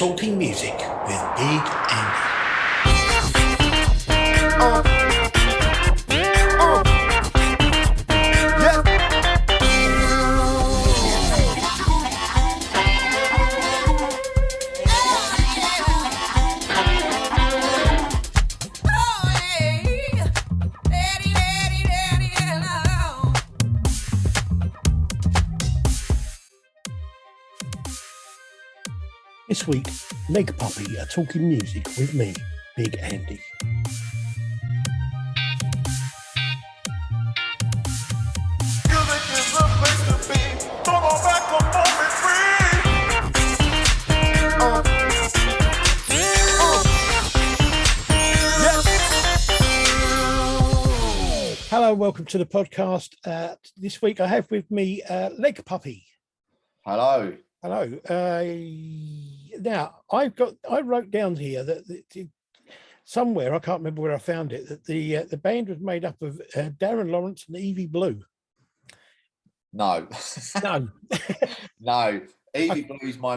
Talking Music with Big Andy. This week, Leg Puppy are talking music with me, Big Andy. Hello, welcome to the podcast. This week I have with me Leg Puppy. Hello. Hello. Now I wrote down here that somewhere, I can't remember where I found it, that the band was made up of Darren Lawrence and Evie Blue. No. No. Evie Blue's my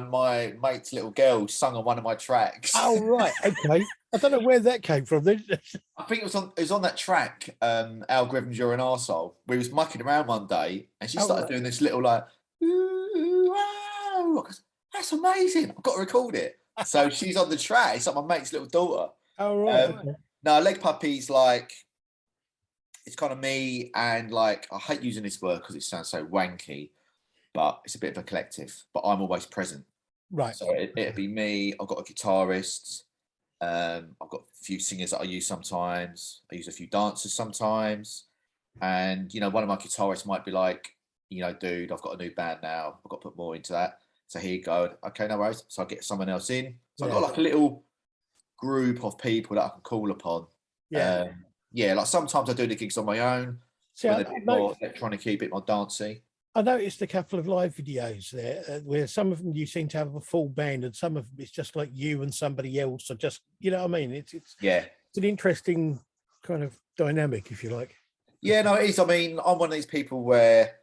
mate's little girl, sung on one of my tracks. Oh right, okay. I don't know where that came from. I think it was on that track, Algorithms You're an Arsehole. We was mucking around one day and she started doing this little like, ooh, wow. That's amazing. I've got to record it. So she's on the track. It's like my mate's little daughter. Oh right. No, Leg Puppy's like, it's kind of me, and like, I hate using this word because it sounds so wanky, but it's a bit of a collective, but I'm always present. Right. So it'd be me. I've got a guitarist. I've got a few singers that I use sometimes. I use a few dancers sometimes. And, you know, one of my guitarists might be like, you know, dude, I've got a new band now. I've got to put more into that. So here you go. Okay, no worries. So I get someone else in. So I've got like a little group of people that I can call upon. Yeah. Like sometimes I do the gigs on my own. See, with a bit more electronic, a bit more dancey. I noticed a couple of live videos there where some of them you seem to have a full band and some of them it's just like you and somebody else, or just, you know what I mean? It's an interesting kind of dynamic, if you like. Yeah, no, it is. I mean, I'm one of these people where,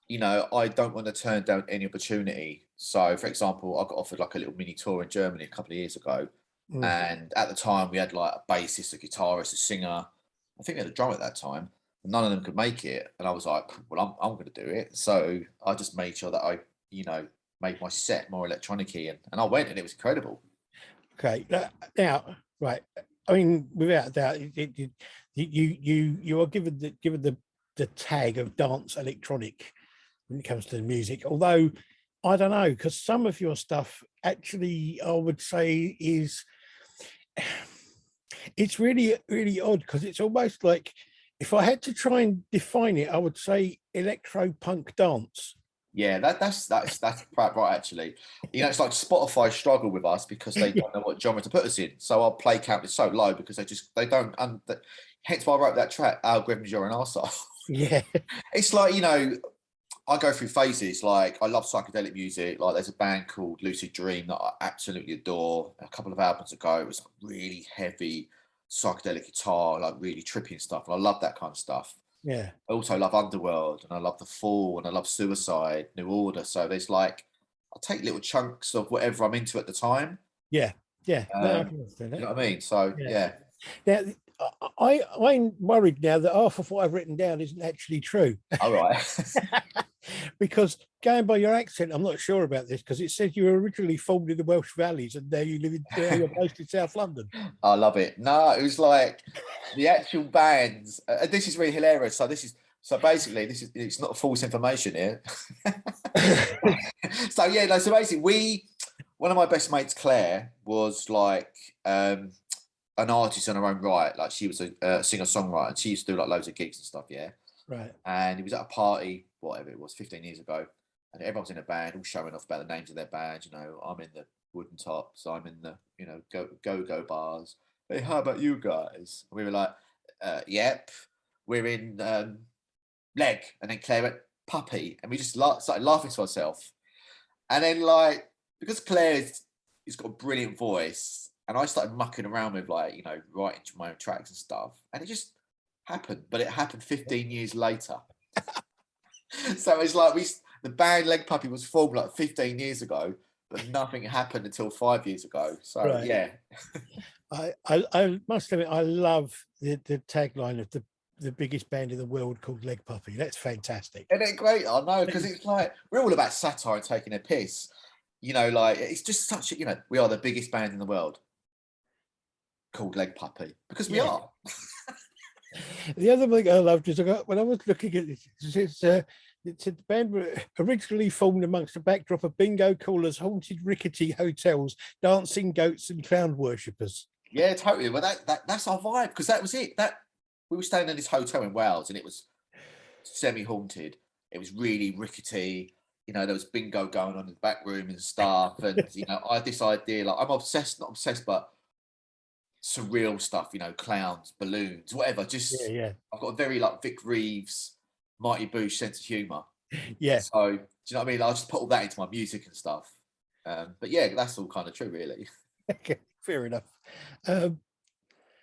you know, I don't want to turn down any opportunity. So, for example, I got offered like a little mini tour in Germany a couple of years ago. And at the time we had like a bassist, a guitarist, a singer. I think we had a drummer at that time. None of them could make it, and I was like, well, I'm going to do it. So I just made sure that I, you know, made my set more electronic-y, and I went, and it was incredible. Okay, now, right. I mean, without a doubt, you are given the tag of dance electronic when it comes to the music. Although I don't know, because some of your stuff actually, I would say, it's really, really odd, because it's almost like, if I had to try and define it, I would say electro-punk dance. Yeah, that's right, actually. You know, it's like Spotify struggle with us because they don't know what genre to put us in. So our play count is so low because they don't. Hence why I wrote that track, Algorithms You're an Arsehole. Yeah. It's like, you know, I go through phases. Like, I love psychedelic music. Like, there's a band called Lucid Dream that I absolutely adore. A couple of albums ago, it was really heavy psychedelic guitar, like really trippy and stuff, and I love that kind of stuff. Yeah. I also love Underworld, and I love The Fall, and I love Suicide, New Order. So there's like, I'll take little chunks of whatever I'm into at the time. Yeah. No, I can understand that. You know what I mean? So yeah. Now, I'm worried now that half of what I've written down isn't actually true. All right. Because going by your accent, I'm not sure about this, because it says you were originally formed in the Welsh Valleys and now you live you're based in South London. I love it. No, it was like the actual bands. This is really hilarious. So basically, it's not false information here. So basically, one of my best mates, Claire, was like an artist on her own right. Like, she was a singer-songwriter, and she used to do like loads of gigs and stuff. Yeah. Right. And he was at a party, whatever it was, 15 years ago, and everyone was in a band, all showing off about the names of their band. You know, I'm in the Wooden Tops, I'm in the, you know, go bars. Hey, how about you guys? And we were like, yep, we're in Leg. And then Claire went, Puppy, and we just started laughing to ourselves. And then, like, because Claire's got a brilliant voice, and I started mucking around with, like, you know, writing my own tracks and stuff, and it just happened. But it happened 15 years later. So it's like the band Leg Puppy was formed like 15 years ago, but nothing happened until 5 years ago. So Right. yeah. I must admit, I love the tagline of the biggest band in the world called Leg Puppy. That's fantastic. Isn't it great? I know, because it's like we're all about satire and taking a piss. You know, like it's just such a, you know, we are the biggest band in the world called Leg Puppy because we are. The other thing I loved is when I was looking at this, it said the band were originally formed amongst the backdrop of bingo callers, haunted rickety hotels, dancing goats, and clown worshippers. Yeah, totally. Well, that's our vibe, because that was it. That we were staying in this hotel in Wales, and it was semi-haunted. It was really rickety. You know, there was bingo going on in the back room and stuff. And you know, I had this idea, like I'm obsessed, not obsessed, but surreal stuff. You know, clowns, balloons, whatever. Just I've got a very like Vic Reeves, Mighty Boosh sense of humour. Yeah. So do you know what I mean? I'll just put all that into my music and stuff. But yeah, that's all kind of true, really. Okay, fair enough.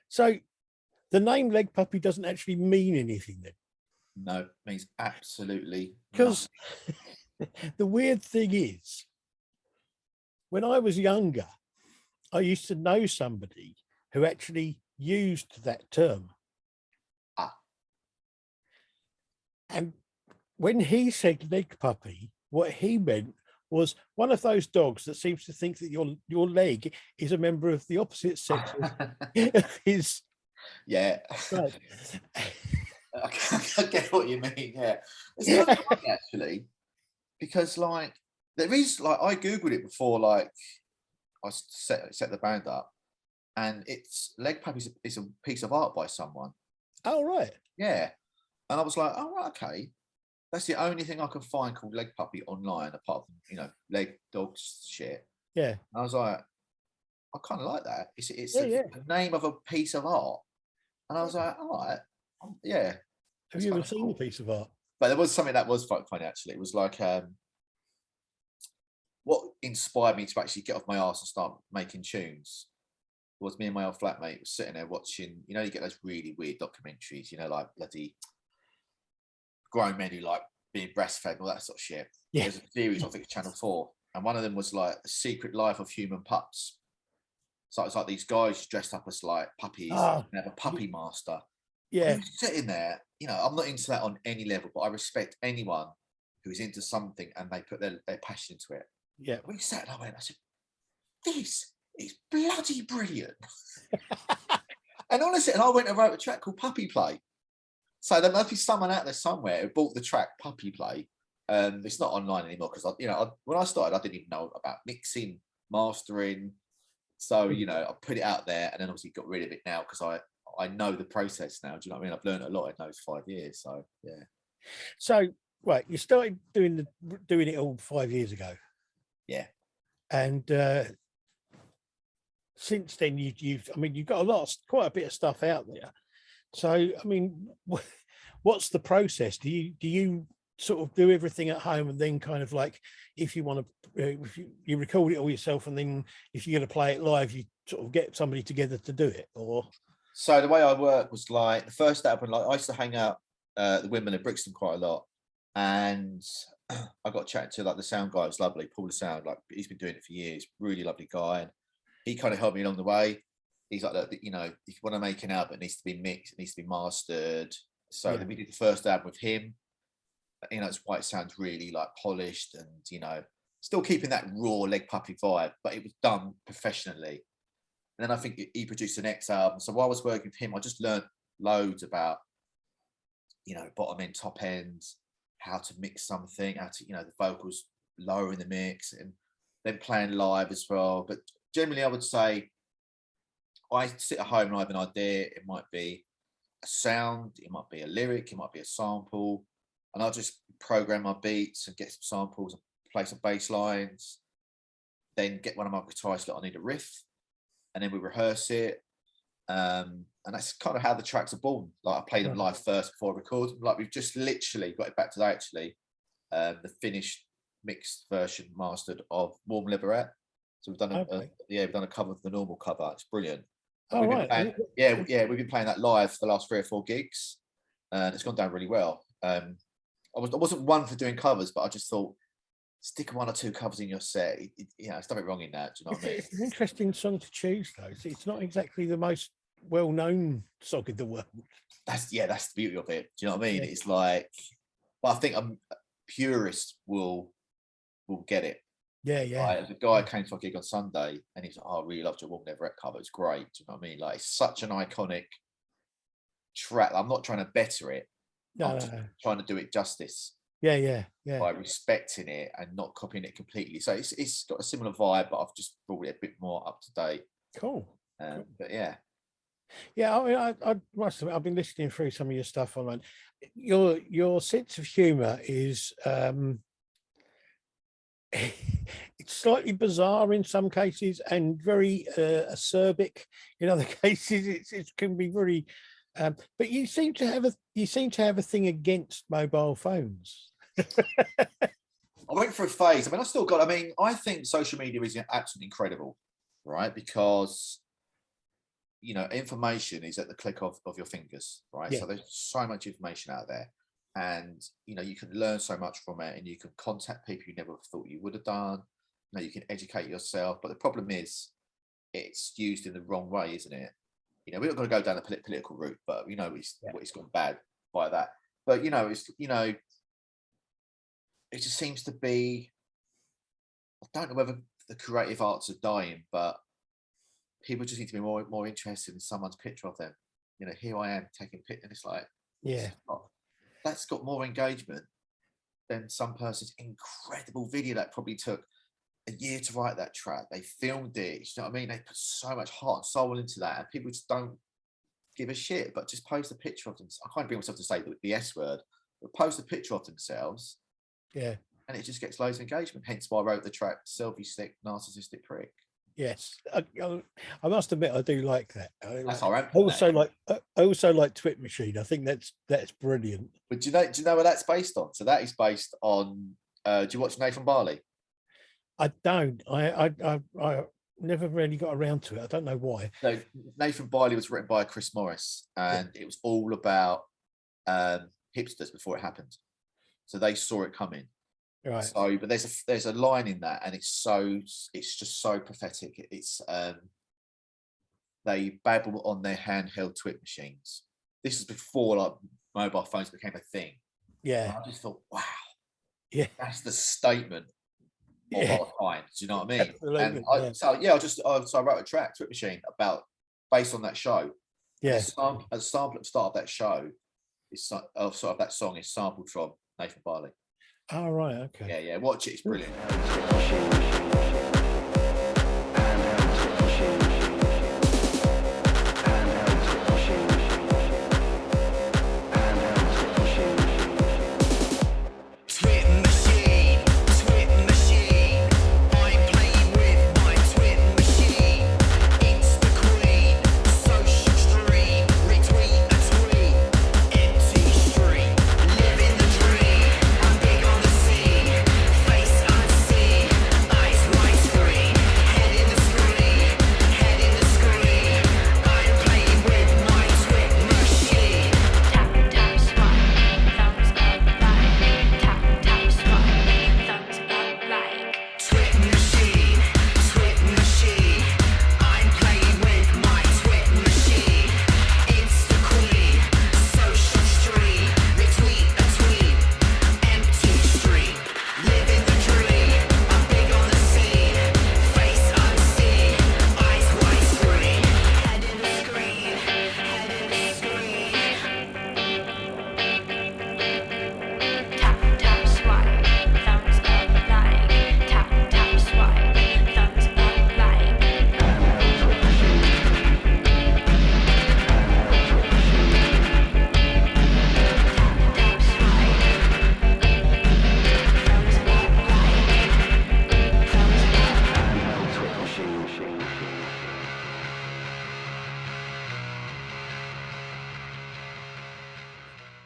So the name Leg Puppy doesn't actually mean anything then? No, it means absolutely because the weird thing is, when I was younger, I used to know somebody who actually used that term. And when he said leg puppy, what he meant was one of those dogs that seems to think that your leg is a member of the opposite sex of his. Yeah. Right. I get what you mean. Yeah, it's kind of funny actually, because like there is like I googled it before, like I set the band up, and it's leg puppy is a piece of art by someone. Oh right. Yeah, and I was like, oh right, okay, that's the only thing I can find called leg puppy online, apart from, you know, leg dog shit. Yeah. And I was like, I kind of like that. It's the name of a piece of art, and I was like, all right, yeah. Have you ever seen the piece of art? But there was something that was quite funny actually. It was like what inspired me to actually get off my ass and start making tunes was me and my old flatmate was sitting there watching, you know, you get those really weird documentaries, you know, like bloody grown men who like being breastfed and all that sort of shit. Yeah. There's a series, I think it's Channel 4, and one of them was like The Secret Life of Human Pups. So it's like these guys dressed up as like puppies and have a puppy master. Yeah. Sitting there, you know, I'm not into that on any level, but I respect anyone who's into something and they put their passion into it. Yeah. We sat and I said, this is bloody brilliant. And honestly, and I went and wrote a track called Puppy Play. So there must be someone out there somewhere who bought the track Puppy Play. It's not online anymore because, you know, when I started, I didn't even know about mixing, mastering. So, you know, I put it out there and then obviously got rid of it now because I know the process now. Do you know what I mean? I've learned a lot in those 5 years. So yeah. So right, you started doing it all 5 years ago. Yeah. And since then you've got quite a bit of stuff out there. So I mean, what's the process? Do you sort of do everything at home and then kind of like if you want to if you record it all yourself and then if you're going to play it live you sort of get somebody together to do it? Or so the way I work was like the first album, like I used to hang out the Windmill in Brixton quite a lot, and I got chatting to like the sound guy. It was lovely, Paul the Sound. Like he's been doing it for years, really lovely guy, and he kind of helped me along the way. He's like, look, you know, if you want to make an album, it needs to be mixed, it needs to be mastered. So we did the first album with him. You know, it's why it sounds really like polished and, you know, still keeping that raw leg puppy vibe, but it was done professionally. And then I think he produced the next album. So while I was working with him, I just learned loads about, you know, bottom end, top ends, how to mix something, how to, you know, the vocals lower in the mix, and then playing live as well. But generally, I would say I sit at home and I have an idea. It might be a sound, it might be a lyric, it might be a sample, and I'll just program my beats and get some samples and play some bass lines, then get one of my guitarists that I need a riff, and then we rehearse it. And that's kind of how the tracks are born. Like I play them live first before I record them. Like we've just literally got it back today actually, the finished mixed version mastered of Warm Liberette. So we've done we've done a cover of the normal cover. It's brilliant. Oh, right. We've been playing that live for the last 3 or 4 gigs, and it's gone down really well. I wasn't one for doing covers, but I just thought stick one or two covers in your set. You know, there's nothing wrong in that. Do you know what I mean? It's an interesting song to choose, though. It's not exactly the most well-known song in the world. That's the beauty of it. Do you know what I mean? Yeah. It's like, but I think a purist will get it. Yeah. Like, the guy came to a gig on Sunday and he's like, "Oh, I really loved your Walk Neverett cover. It's great." Do you know what I mean? Like, it's such an iconic track. I'm not trying to better it. I'm just trying to do it justice. Yeah. By respecting it and not copying it completely. So it's got a similar vibe, but I've just brought it a bit more up to date. Cool. But yeah. Yeah, I mean, I must admit, I've been listening through some of your stuff online. Your sense of humor is it's slightly bizarre in some cases and very acerbic in other cases. It can be very but you seem to have a thing against mobile phones. I went through a phase. I think social media is absolutely incredible, right? Because, you know, information is at the click of your fingers, right? Yeah. So there's so much information out there, and, you know, you can learn so much from it, and you can contact people you never thought you would have done. You know, you can educate yourself, but the problem is it's used in the wrong way, isn't it? You know, we're not going to go down the political route, but, you know, it's gone bad by that. But, you know, it just seems to be, I don't know whether the creative arts are dying, but people just need to be more interested in someone's picture of them. You know, here I am taking a picture, and it's like, that's got more engagement than some person's incredible video that probably took a year to write that track. They filmed it, you know what I mean? They put so much heart and soul into that, and people just don't give a shit, but just post a picture of themselves. I can't bring myself to say the S word, but post a picture of themselves. Yeah. And it just gets loads of engagement. Hence why I wrote the track "Selfie Stick Narcissistic Prick." Yes, I must admit I do like that. That's all right. I also like Twit Machine. I think that's brilliant. But do you know where that's based on? So that is based on. Do you watch Nathan Barley? I don't. I never really got around to it. I don't know why. So Nathan Barley was written by Chris Morris, and it was all about hipsters before it happened. So they saw it coming. Right. So, but there's a line in that, and it's just so pathetic. It's they babble on their handheld Twit machines. This is before like mobile phones became a thing. Yeah. And I just thought, wow. Yeah. That's the statement of our times. Do you know what I mean? Absolutely. And I wrote a track, Twit Machine, based on that show. Yeah. A sample at the start of that show is sort of that song is sampled from Nathan Barley. Oh, right, okay. Yeah, watch it, it's brilliant.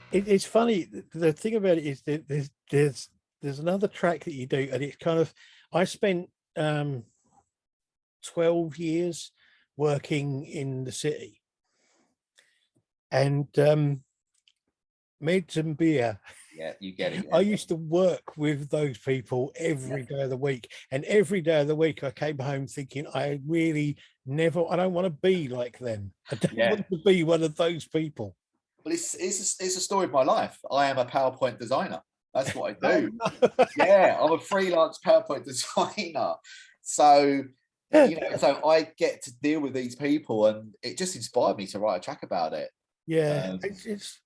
It's funny. The thing about it is that there's another track that you do, and it's kind of, I spent 12 years working in the city, and meds and beer Yeah, you get it. I used to work with those people every day of the week, and every day of the week I came home thinking, I don't want to be like them. I don't want to be one of those people. Well, it's a story of my life. I am a PowerPoint designer. That's what I do. Oh, no. Yeah, I'm a freelance PowerPoint designer. So, so I get to deal with these people, and it just inspired me to write a track about it. Yeah, it's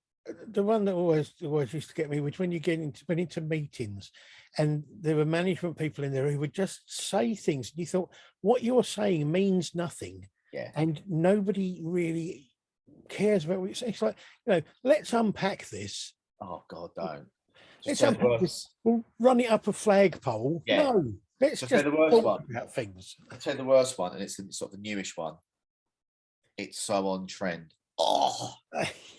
the one that always used to get me was when you went into meetings, and there were management people in there who would just say things, and you thought, what you're saying means nothing. Yeah. And nobody really cares about what you say. It's like, let's unpack this. Oh God, don't. Let's unpack this. We'll run it up a flagpole. Yeah. No, let's just the worst one about things. I'll tell you the worst one, and it's sort of the newish one. It's so on trend. Oh,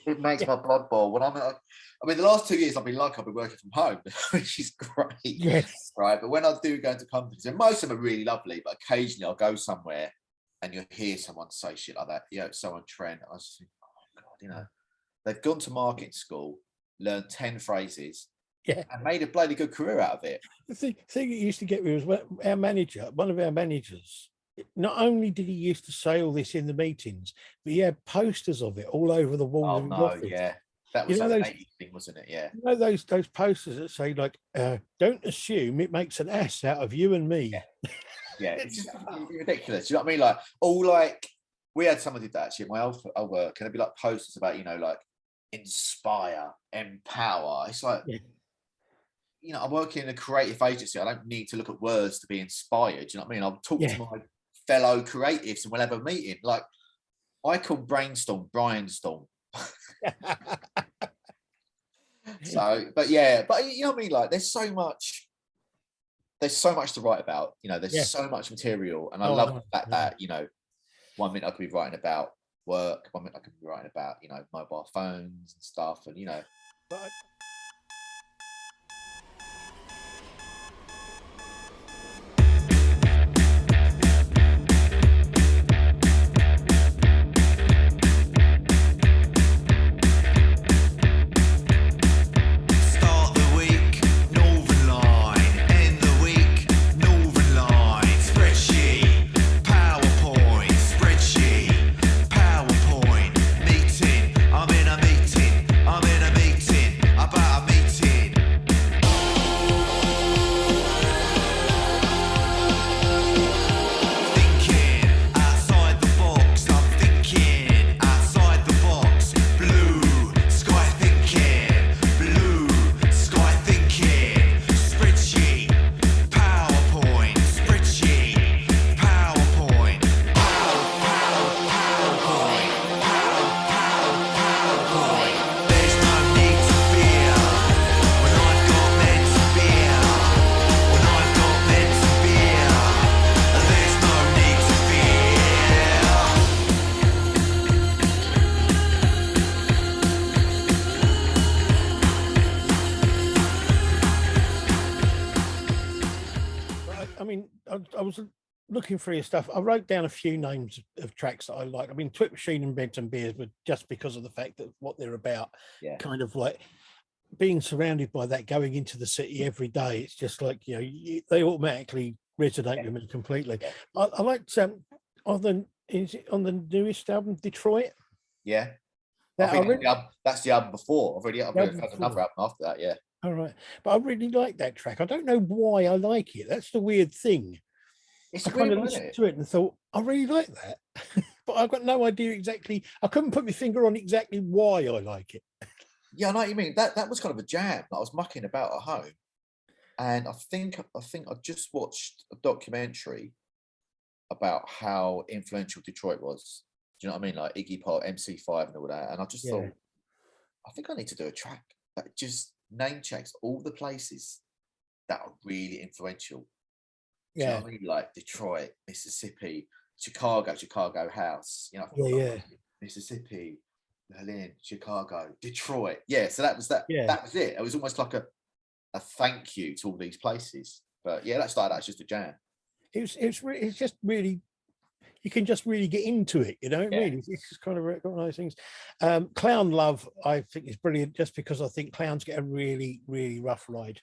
it makes my blood boil. When the last 2 years I've been working from home, which is great. Yes. Right. But when I do go into companies, and most of them are really lovely, but occasionally I'll go somewhere and you'll hear someone say shit like that. It's so on trend. I just think, oh my God, they've gone to marketing school, learned 10 phrases, and made a bloody good career out of it. The thing that used to get me was one of our managers, not only did he used to say all this in the meetings, but he had posters of it all over the walls of his office. Yeah. That was an 80s thing, wasn't it? Yeah. Those posters that say, like, don't assume it makes an ass out of you and me. Yeah, it's just ridiculous. You know what I mean? Like, we had someone did that actually at my old work, and it'd be like posters about, like inspire, empower. It's like, I'm working in a creative agency. I don't need to look at words to be inspired. You know what I mean? I'll talk to my fellow creatives and we'll have a meeting. Like, I call brainstorm Brianstorm. So, but you know what I mean? Like, there's so much to write about. There's so much material, and I love the fact that 1 minute I could be writing about work, 1 minute I could be writing about mobile phones and stuff, and But I was looking through your stuff. I wrote down a few names of tracks that I like. I mean, Twit Machine and Benton Beers were just because of the fact that what they're about, kind of like being surrounded by that, going into the city every day. It's just like, they automatically resonate with me completely. I liked on the newest album, Detroit. Yeah. That's the album before. I've had another album after that. Yeah. All right. But I really like that track. I don't know why I like it. That's the weird thing. It's I kind of listened to it and thought, I really like that. But I've got no idea exactly. I couldn't put my finger on exactly why I like it. Yeah, I know what you mean. That was kind of a jam that I was mucking about at home. And I think I just watched a documentary about how influential Detroit was. Do you know what I mean? Like Iggy Pop, MC5 and all that. And I just thought, I think I need to do a track that just name checks all the places that are really influential. Do you know what I mean? Like Detroit, Mississippi, Chicago House, Mississippi, Berlin, Chicago, Detroit. Yeah, so that was that. Yeah. That was it. It was almost like a thank you to all these places. But yeah, that's just a jam. It's just really you can just really get into it. You know what I mean? It's just kind of one of those things. Clown Love, I think, is brilliant, just because I think clowns get a really, really rough ride.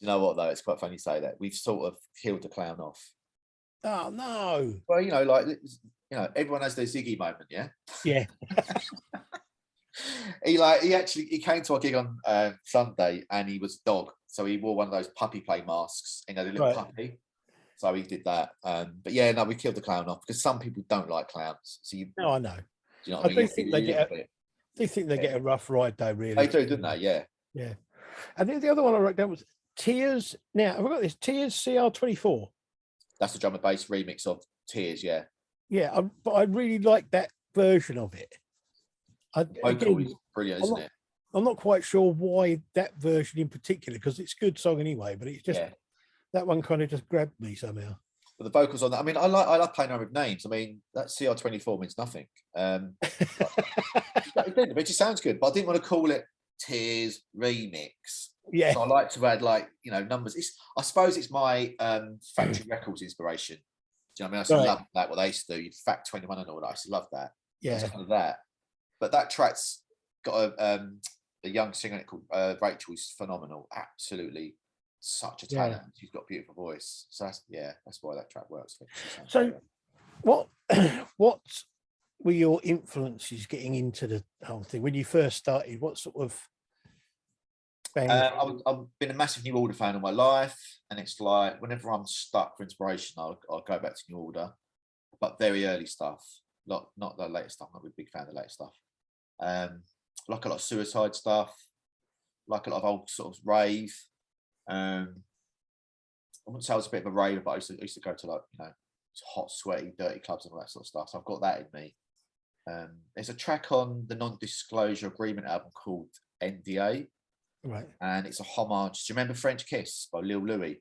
You know what though? It's quite funny you say that. We've sort of killed the clown off. Oh no! Well, you know, like everyone has their Ziggy moment, yeah. Yeah. he came to our gig on Sunday, and he was dog, so he wore one of those puppy play masks, the little puppy. So he did that. But yeah, no, we killed the clown off because some people don't like clowns. So no, I know. Do you know what I mean? Do think they get a rough ride though. Really, they do, don't they? Yeah. Yeah. And then the other one I wrote down was Tears. Now I've got this Tears CR24. That's the drum and bass remix of Tears. Yeah. Yeah, but I really like that version of it. Vocal is brilliant, isn't it? I'm not quite sure why that version in particular, because it's a good song anyway, but it's just that one kind of just grabbed me somehow. But the vocals on that, I mean, I like playing around with names. I mean, that CR24 means nothing. It just sounds good, but I didn't want to call it Tears Remix. Yeah. So I like to add numbers. I suppose it's my Factory Records inspiration. Do you know what I mean? I used to love that, what they used to do. Fact 21 and all that. I used to love that. Yeah. It's kind of that. But that track's got a young singer called Rachel, who's phenomenal. Absolutely such a talent. She's got a beautiful voice. So that's why that track works. So what were your influences getting into the whole thing when you first started? What sort of I've been a massive New Order fan all my life, and it's like whenever I'm stuck for inspiration, I'll go back to New Order, but very early stuff, not the latest stuff. I'm not a big fan of the latest stuff. Like a lot of Suicide stuff, like a lot of old sort of rave. I wouldn't say I was a bit of a raver, but I used to go to hot, sweaty, dirty clubs and all that sort of stuff. So I've got that in me. There's a track on the Non-Disclosure Agreement album called NDA. Right. And it's a homage. Do you remember French Kiss by Lil Louis?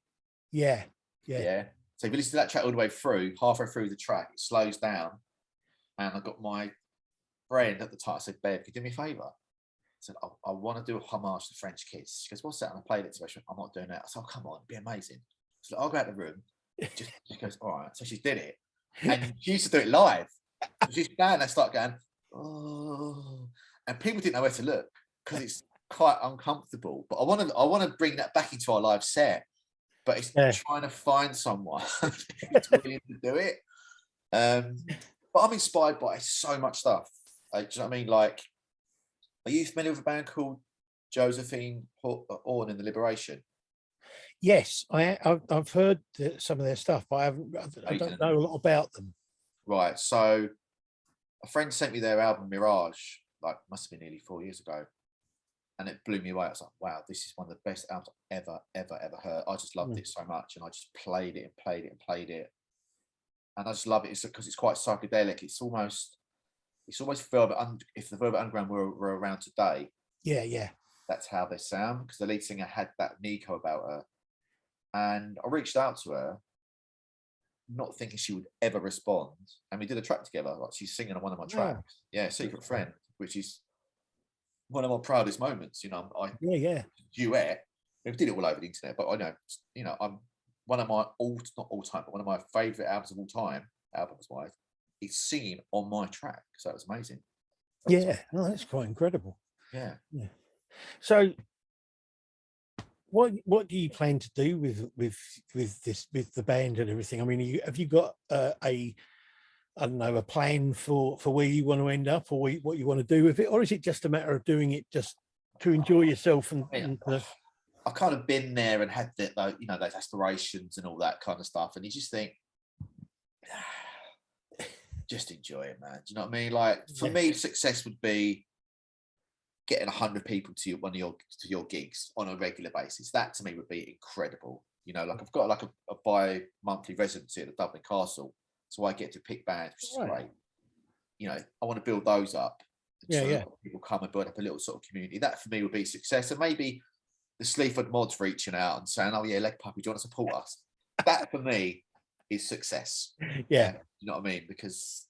Yeah. So if you listen to that track all the way through, halfway through the track, it slows down. And I got my friend at the time, I said, Bev, could you do me a favour? I said, I want to do a homage to French Kiss. She goes, what's that? And I played it to her. She went, I'm not doing that. I said, oh, come on, it'd be amazing. So I'll go out the room. She goes, all right. So she did it. And she used to do it live. She's down there, start going, oh. And people didn't know where to look because it's quite uncomfortable. But I want to bring that back into our live set. But it's trying to find someone who's willing to do it. But I'm inspired by so much stuff. Do you know what I mean? Like, are you familiar with a band called Josephine Orne and the Liberation? Yes, I've heard some of their stuff, but I don't know a lot about them. Right. So a friend sent me their album Mirage, must have been nearly 4 years ago. And it blew me away. I was like, wow, this is one of the best albums I've ever heard. I just loved it so much. And I just played it and played it and played it. And I just love it because it's quite psychedelic. It's almost Velvet if the Velvet Underground were around today. Yeah. That's how they sound, because the lead singer had that Nico about her. And I reached out to her, not thinking she would ever respond. And we did a track together. Like, she's singing on one of my tracks. Yeah, Secret Friend, which is one of my proudest moments. Duet. We did it all over the internet, but I know, I'm one of my not all time, but one of my favourite albums of all time, albums-wise, is singing on my track. So that was amazing. That's quite incredible. Yeah. So what do you plan to do with the band and everything? I mean, have you got a plan for where you want to end up, or what you want to do with it, or is it just a matter of doing it just to enjoy yourself? I've kind of been there and had those aspirations and all that kind of stuff, and you just think, just enjoy it, man. Do you know what I mean? Like, for me, success would be getting 100 people to your gigs on a regular basis. That to me would be incredible. I've got a bi-monthly residency at the Dublin Castle, so I get to pick bands, which is great. I want to build those up. People come and build up a little sort of community. That for me would be success. And maybe the Sleaford mods reaching out and saying, oh yeah, Leg Puppy, do you want to support us? That for me is success. Yeah. You know what I mean? Because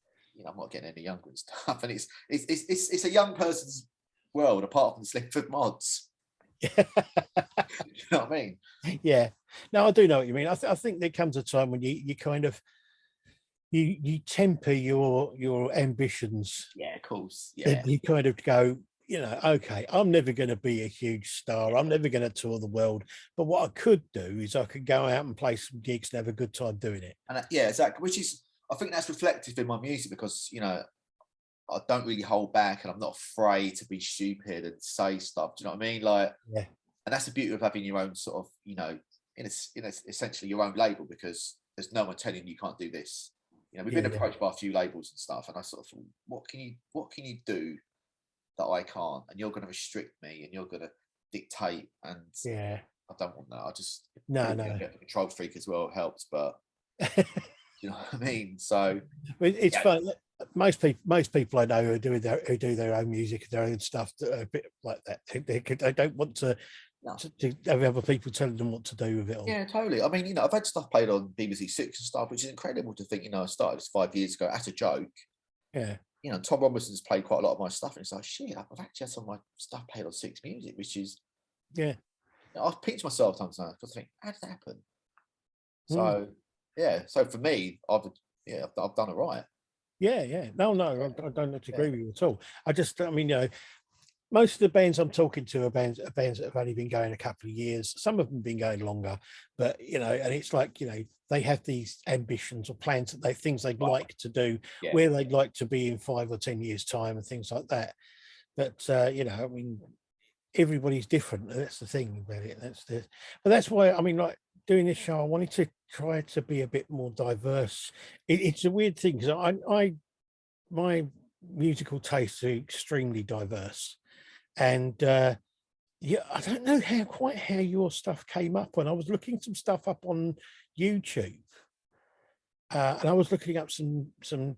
I'm not getting any younger and stuff. And it's a young person's world apart from the Sleaford mods. You know what I mean? Yeah. No, I do know what you mean. I think there comes a time when you kind of, you temper your ambitions. Yeah, of course. And Yeah. you kind of go, okay, I'm never going to be a huge star. I'm never going to tour the world. But what I could do is I could go out and play some gigs and have a good time doing it. And yeah, exactly. Which is, I think that's reflective in my music because, I don't really hold back and I'm not afraid to be stupid and say stuff. Do you know what I mean? Like, Yeah. And that's the beauty of having your own sort of, essentially your own label because there's no one telling you can't do this. We've been approached by a few labels and stuff, and I sort of thought, what can you do that I can't? And you're going to restrict me, and you're going to dictate, and Yeah. I don't want that. I just no. A bit of a control freak as well helps, but do you know what I mean? So it's fun. Most people I know who do their own music, their own stuff, that are a bit like that. They don't want to have other people telling them what to do with it all. Yeah, totally. I mean, I've had stuff played on BBC Six and stuff, which is incredible to think. I started this 5 years ago as a joke. Yeah. Tom Robinson's played quite a lot of my stuff, and it's like, shit, I've actually had some of my stuff played on Six Music, which is, I've pinch myself sometimes because I think, how did that happen? So, so for me, I've done it right. Yeah. No, I don't agree with you at all. I mean, most of the bands I'm talking to are bands that have only been going a couple of years. Some of them have been going longer, but and it's like, they have these ambitions or plans that things they'd like to do, where they'd like to be in 5 or 10 years' time and things like that. But I mean, everybody's different. That's the thing about it. But that's why, I mean, like doing this show, I wanted to try to be a bit more diverse. It's a weird thing because my musical tastes are extremely diverse. And I don't know quite how your stuff came up. When I was looking some stuff up on YouTube, and I was looking up some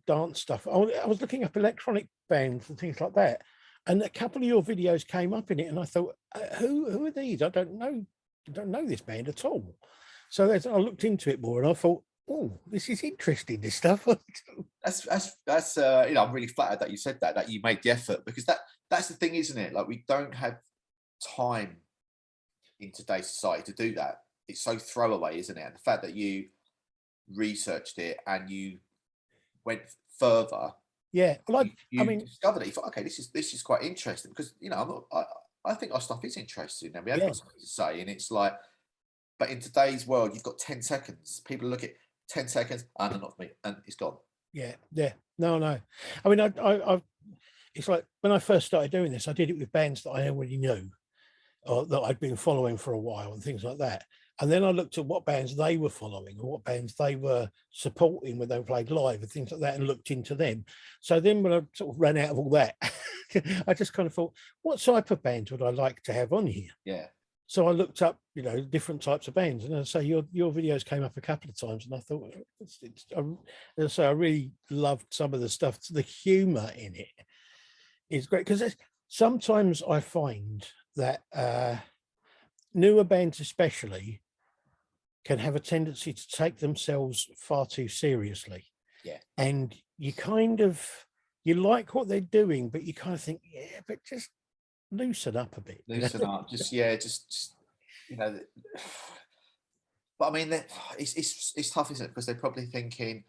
dance stuff. I was looking up electronic bands and things like that, and a couple of your videos came up in it, and I thought, who are these? I don't know this band at all. So I looked into it more, and I thought, oh, this is interesting. This stuff. That's I'm really flattered that you said that you made the effort because that's the thing, isn't it? Like we don't have time in today's society to do that. It's so throwaway, isn't it? And the fact that you researched it and you went further, yeah. Well, I mean, discovered it. You thought, okay, this is quite interesting because I think our stuff is interesting and we have got something to say. And it's like, but in today's world, you've got 10 seconds. People look at 10 seconds and not for me, and it's gone. Yeah. No. I mean, I it's like when I first started doing this, I did it with bands that I already knew or that I'd been following for a while and things like that. And then I looked at what bands they were following or what bands they were supporting when they played live and things like that and looked into them. So then when I sort of ran out of all that, I just kind of thought, what type of bands would I like to have on here? Yeah. So I looked up, different types of bands, and as I say, your videos came up a couple of times, and I thought, I really loved some of the stuff. The humour in it is great because sometimes I find that newer bands, especially, can have a tendency to take themselves far too seriously. Yeah, and you like what they're doing, but you kind of think, but just loosen up a bit. Loosen up, just But I mean, it's tough, isn't it? Because they're probably thinking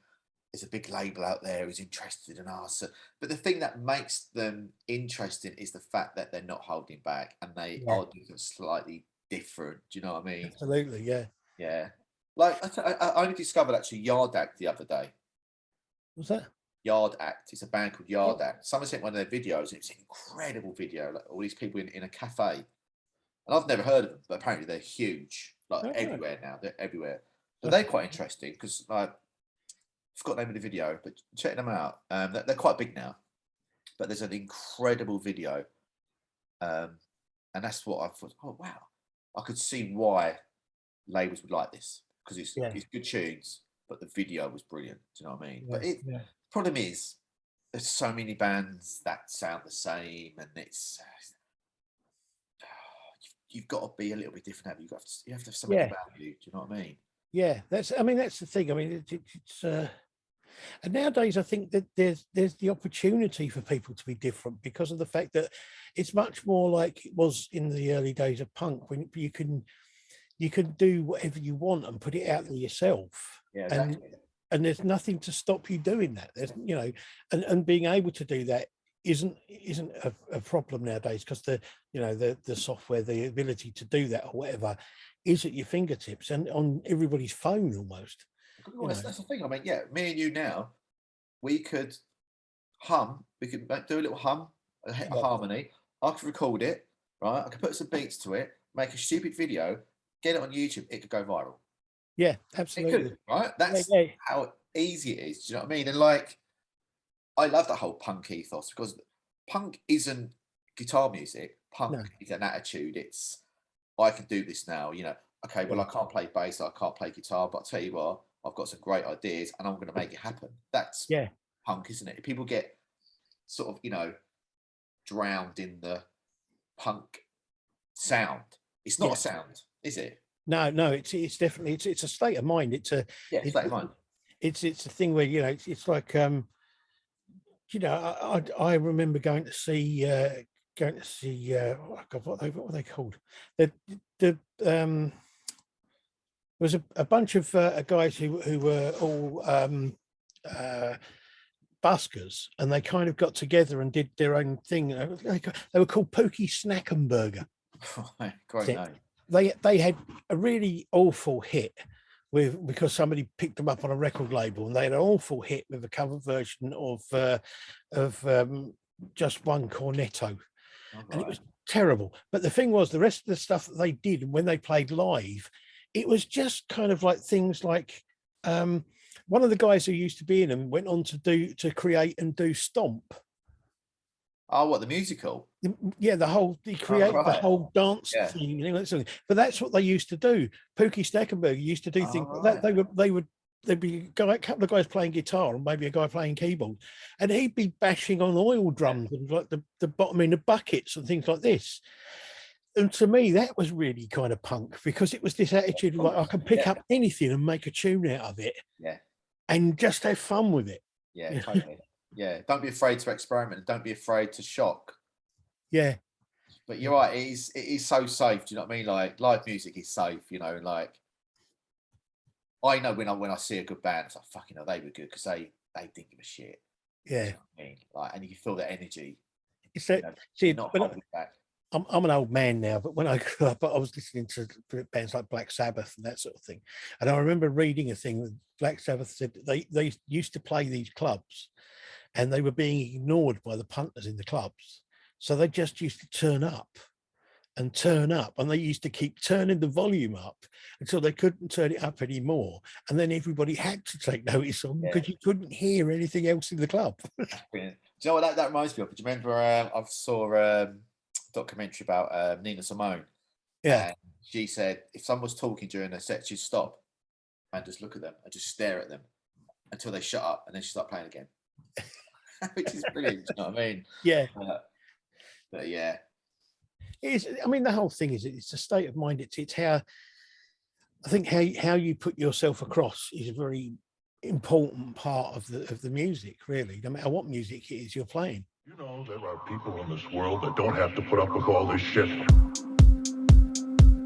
there's a big label out there who's interested in us. But the thing that makes them interesting is the fact that they're not holding back and they are doing slightly different. Do you know what I mean? Absolutely, yeah. Yeah. Like I only discovered actually Yard Act the other day. What's that? Yard Act. It's a band called Yard Act. Someone sent one of their videos. It's an incredible video. Like all these people in a cafe, and I've never heard of them, but apparently they're huge. Like everywhere now. They're everywhere. So they're quite interesting because I forgot the name of the video, but check them out. They're quite big now, but there's an incredible video, and that's what I thought. Oh wow, I could see why labels would like this because it's good tunes, but the video was brilliant. Do you know what I mean? But problem is, there's so many bands that sound the same, and it's you've got to be a little bit different. You have to have something about you. Do you know what I mean? Yeah, that's the thing. I mean, it's and nowadays I think that there's the opportunity for people to be different because of the fact that it's much more like it was in the early days of punk when you can do whatever you want and put it out there yourself. Yeah, exactly. and there's nothing to stop you doing that. There's, you know, and being able to do that isn't a problem nowadays, because the, you know, the software, the ability to do that or whatever is at your fingertips and on everybody's phone almost. Well, that's the thing. I mean, yeah, me and you now, we could hum. We could do a little hum, a harmony. I could record it, right? I could put some beats to it, make a stupid video, get it on YouTube. It could go viral. Yeah, absolutely. It could, right? That's how easy it is. Do you know what I mean? And like, I love that whole punk ethos, because punk isn't guitar music. Punk is an attitude. It's, I can do this now. You know, okay, well, I can't play bass, I can't play guitar, but I'll tell you what, I've got some great ideas and I'm going to make it happen. That's punk, isn't it? People get sort of, you know, drowned in the punk sound. It's not a sound, is it? No, it's definitely, it's a state of mind. It's a state of mind. It's a thing where, you know, it's like, you know, I remember going to see oh God, what were they called? There was a bunch of guys who were all buskers, and they kind of got together and did their own thing. They were called Pookie Snackenburger. Great name. They had a really awful hit because somebody picked them up on a record label, and they had an awful hit with a cover version of Just One Cornetto, and it was terrible. But the thing was, the rest of the stuff that they did when they played live, it was just kind of like things like one of the guys who used to be in them went on to create and do Stomp. Oh, what, the musical? Yeah, he created the whole dance thing, you know, but that's what they used to do. Pookie Steckenberg used to do things like that. There'd be a couple of guys playing guitar and maybe a guy playing keyboard, and he'd be bashing on oil drums and like the bottom in the buckets and things like this. And to me, that was really kind of punk, because it was this attitude of like, I can pick up anything and make a tune out of it, and just have fun with it. Yeah, totally. Yeah, don't be afraid to experiment. Don't be afraid to shock. Yeah, but you're right. It is so safe. Do you know what I mean? Like, live music is safe. You know, like, I know when I see a good band, it's like, fucking hell, they were good, because they didn't give a shit. Yeah, you know what I mean? Like, and you can feel that energy. It's that. You know, I'm an old man now, but when I grew up, I was listening to bands like Black Sabbath and that sort of thing. And I remember reading a thing that Black Sabbath said they used to play these clubs, and they were being ignored by the punters in the clubs. So they just used to turn up, and they used to keep turning the volume up until they couldn't turn it up anymore. And then everybody had to take notice of them, because you couldn't hear anything else in the club. Do you know what that reminds me of? Do you remember I saw a documentary about Nina Simone? Yeah. And she said if someone was talking during a set, she'd stop and just look at them and just stare at them until they shut up, and then she'd start playing again. Which is brilliant, you know what I mean? Yeah. But yeah. It is, I mean, the whole thing is, it's a state of mind. It's how, I think how you put yourself across is a very important part of the music, really, no matter what music it is you're playing. You know, there are people in this world that don't have to put up with all this shit. You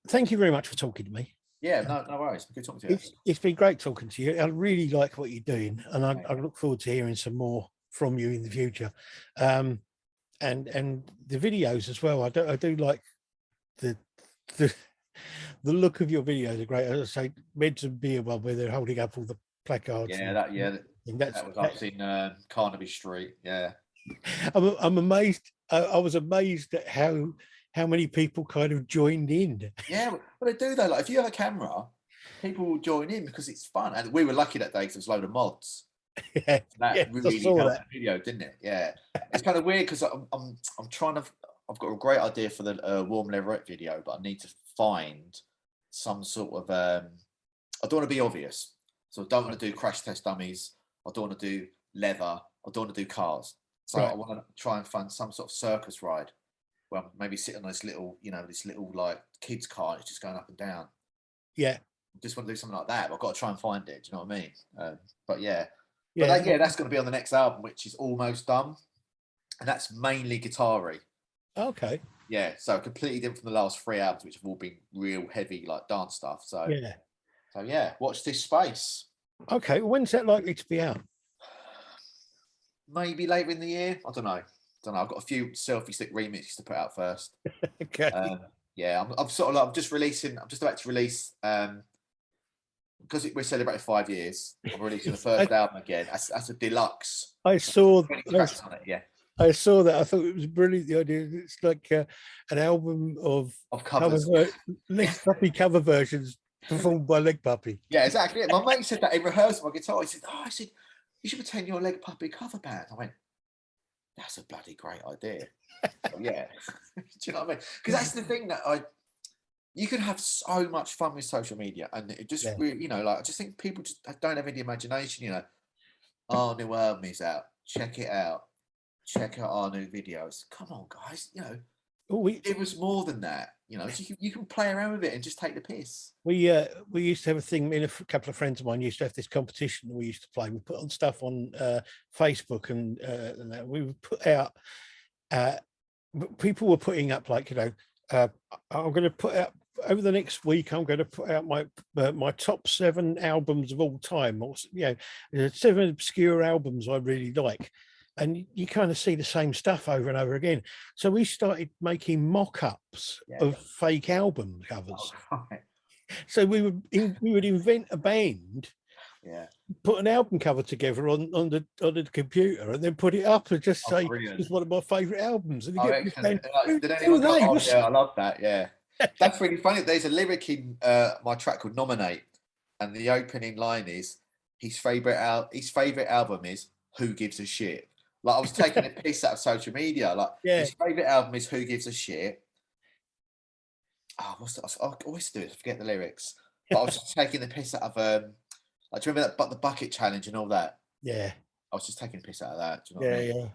Thank you very much for talking to me. Yeah, no worries. Good talking to you. It's been great talking to you. I really like what you're doing, and I look forward to hearing some more from you in the future. And the videos as well. I do like the look of your videos are great. As I say, Meds and Beer one where they're holding up all the placards. That was us in Carnaby Street. Yeah, I'm amazed. I was amazed at how many people kind of joined in. Yeah, well they do though. Like if you have a camera, people will join in because it's fun. And we were lucky that day because there's a load of mods. Yeah, that really helped the video, didn't it? Yeah, it's kind of weird because I'm trying to. I've got a great idea for the Warm Leatherette video, but I need to find some sort of. I don't want to be obvious, so I don't want to do crash test dummies. I don't want to do leather. I don't want to do cars. So I want to try and find some sort of circus ride where I'm maybe sitting on this little, like kids car. It's just going up and down. Yeah. Just want to do something like that. But I've got to try and find it. Do you know what I mean? But yeah. But that's going to be on the next album, which is almost done, and that's mainly guitar-y. Okay. Yeah, so completely different from the last 3 albums, which have all been real heavy, like dance stuff. So yeah, watch this space. Okay, when's that likely to be out? Maybe later in the year. I don't know. I've got a few selfie stick remixes to put out first. Okay. Yeah, I'm sort of like I'm just about to release because we're celebrating 5 years. I'm releasing the first album again. That's a deluxe. I saw tracks on it. Yeah. I saw that. I thought it was brilliant. The idea. It's like an album of covers, Leg Puppy cover versions performed by Leg Puppy. Yeah, exactly. My mate said that in rehearsal my guitar. He said, you should pretend you're a Leg Puppy cover band. I went, that's a bloody great idea. Yeah. Do you know what I mean? Because that's the thing that you can have so much fun with social media, and it just really, like I just think people just don't have any imagination. Our new album is out. Check it out. Check out our new videos. Come on, guys. It was more than that. You can play around with it and just take the piss. We used to have a thing. Me and a couple of friends of mine used to have this competition that we used to play. We put on stuff on Facebook, and we would put out. People were putting up like I'm going to put out over the next week. I'm going to put out my top 7 albums of all time, or 7 obscure albums I really like. And you kind of see the same stuff over and over again. So we started making mock-ups of fake album covers. Oh, right. So we would invent a band, put an album cover together on the computer, and then put it up and just say it's one of my favourite albums. And I love that. Yeah, that's really funny. There's a lyric in my track called "Nominate," and the opening line is his favourite album is "Who Gives a Shit." Like I was taking a piss out of social media. Like his favourite album is "Who Gives a Shit." Oh, I always do it. I forget the lyrics. But I was just taking the piss out of do you remember that the bucket challenge and all that? Yeah. I was just taking the piss out of that. Do you know what I mean? Yeah.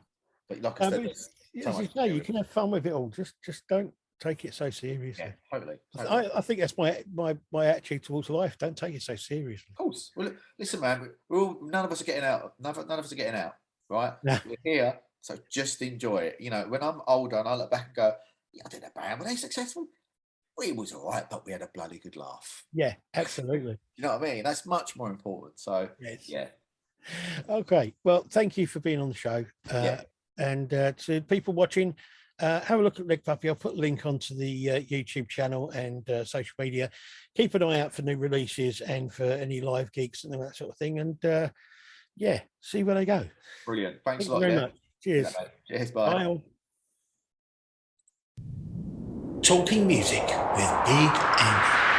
But like I said, as you say, you can have fun with it all. Just don't take it so seriously. Yeah, totally. I think that's my attitude towards life. Don't take it so seriously. Of course. Well, listen, man. None of us are getting out. None of us are getting out. Right? No. We're here, so just enjoy it. When I'm older and I look back and go, I did a band. Were they successful? Well, it was all right, but we had a bloody good laugh. Yeah, absolutely. You know what I mean? That's much more important. So, yeah. Okay. Well, thank you for being on the show. And to people watching, have a look at Leg Puppy. I'll put a link onto the YouTube channel and social media. Keep an eye out for new releases and for any live gigs and that sort of thing. And see where they go. Brilliant. Thanks a lot. Very much. Cheers. Cheers. Bye. Talking music with Big Andy.